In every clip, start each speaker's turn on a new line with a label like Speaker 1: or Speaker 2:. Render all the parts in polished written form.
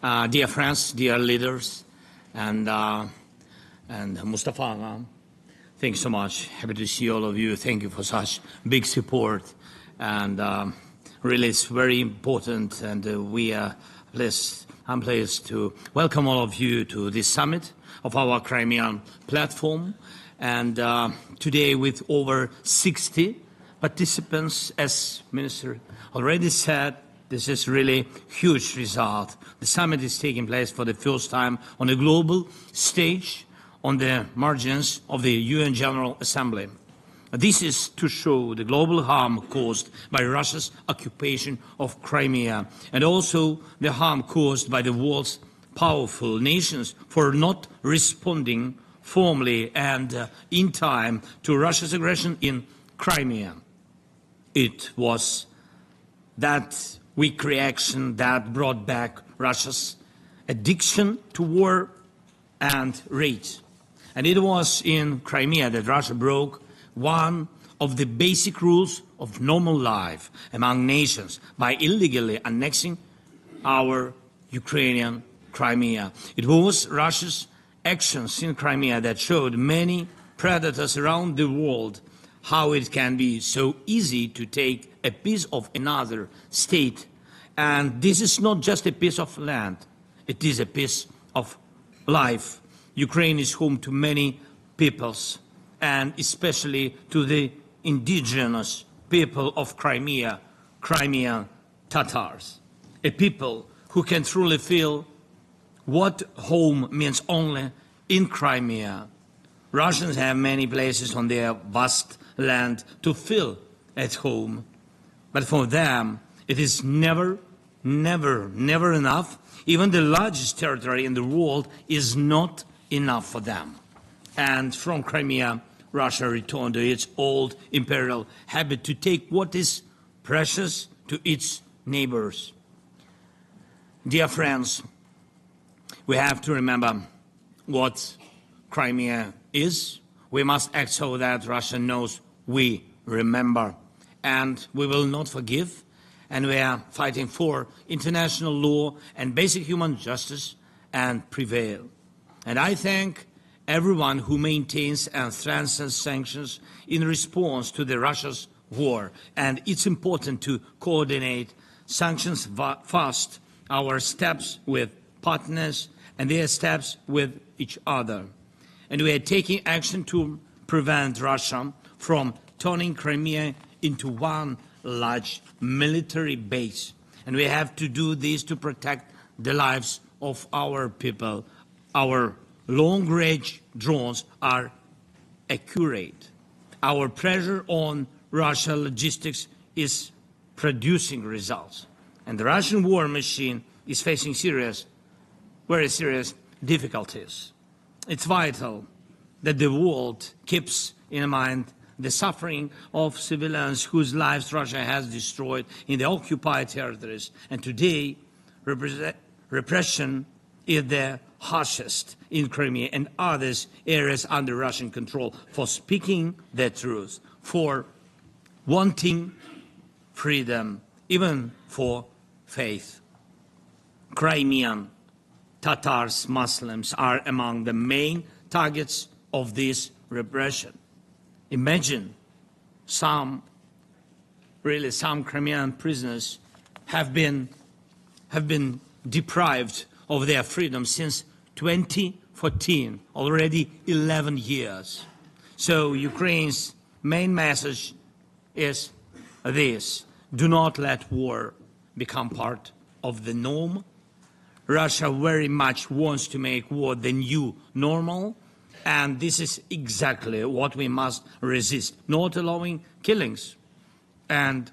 Speaker 1: Dear friends, dear leaders, and Mustafa, thanks so much. Happy to see all of you. Thank you for such big support. And really, it's very important. And I'm pleased to welcome all of you to this summit of our Crimean platform. And today, with over 60 participants, as Minister already said, this is really huge result. The summit is taking place for the first time on a global stage on the margins of the UN General Assembly. This is to show the global harm caused by Russia's occupation of Crimea and also the harm caused by the world's powerful nations for not responding formally and in time to Russia's aggression in Crimea. It was that weak reaction that brought back Russia's addiction to war and rage. And it was in Crimea that Russia broke one of the basic rules of normal life among nations by illegally annexing our Ukrainian Crimea. It was Russia's actions in Crimea that showed many predators around the world how it can be so easy to take a piece of another state. And this is not just a piece of land, it is a piece of life. Ukraine is home to many peoples, and especially to the indigenous people of Crimea, Crimean Tatars, a people who can truly feel what home means only in Crimea. Russians have many places on their vast land to feel at home, but for them it is never enough. Even the largest territory in the world is not enough for them. And from Crimea, Russia returned to its old imperial habit to take what is precious to its neighbors. Dear friends, we have to remember what Crimea is. We must act so that Russia knows we remember, and we will not forgive. And we are fighting for international law and basic human justice and prevail. And I thank everyone who maintains and strengthens sanctions in response to the Russia's war. And it's important to coordinate sanctions fast, our steps with partners and their steps with each other. And we are taking action to prevent Russia from turning Crimea into one large military base. And we have to do this to protect the lives of our people. Our long-range drones are accurate. Our pressure on Russia logistics is producing results. And the Russian war machine is facing very serious difficulties. It's vital that the world keeps in mind the suffering of civilians whose lives Russia has destroyed in the occupied territories. And today, repression is the harshest in Crimea and other areas under Russian control for speaking the truth, for wanting freedom, even for faith. Crimean Tatars, Muslims are among the main targets of this repression. Imagine some Crimean prisoners have been deprived of their freedom since 2014, already 11 years. So Ukraine's main message is this: do not let war become part of the norm. Russia very much wants to make war the new normal, and this is exactly what we must resist, not allowing killings and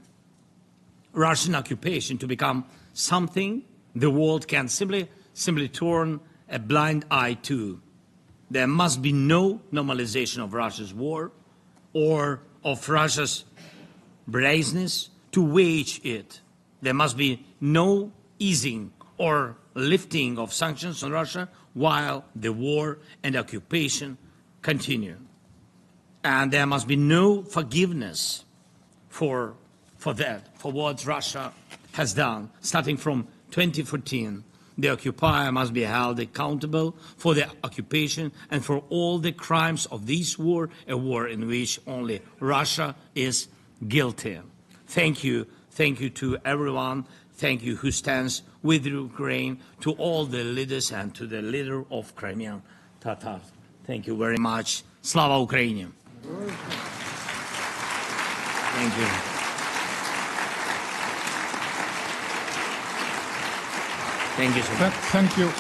Speaker 1: Russian occupation to become something the world can simply turn a blind eye to. There must be no normalization of Russia's war or of Russia's brazenness to wage it. There must be no easing or lifting of sanctions on Russia while the war and occupation continue. And there must be no forgiveness for what Russia has done, starting from 2014. The occupier must be held accountable for the occupation and for all the crimes of this war, a war in which only Russia is guilty. Thank you to everyone. Thank you who stands with Ukraine, to all the leaders and to the leader of Crimean Tatars. Thank you very much. Slava Ukraini! Thank you. Thank you so much.
Speaker 2: Thank you.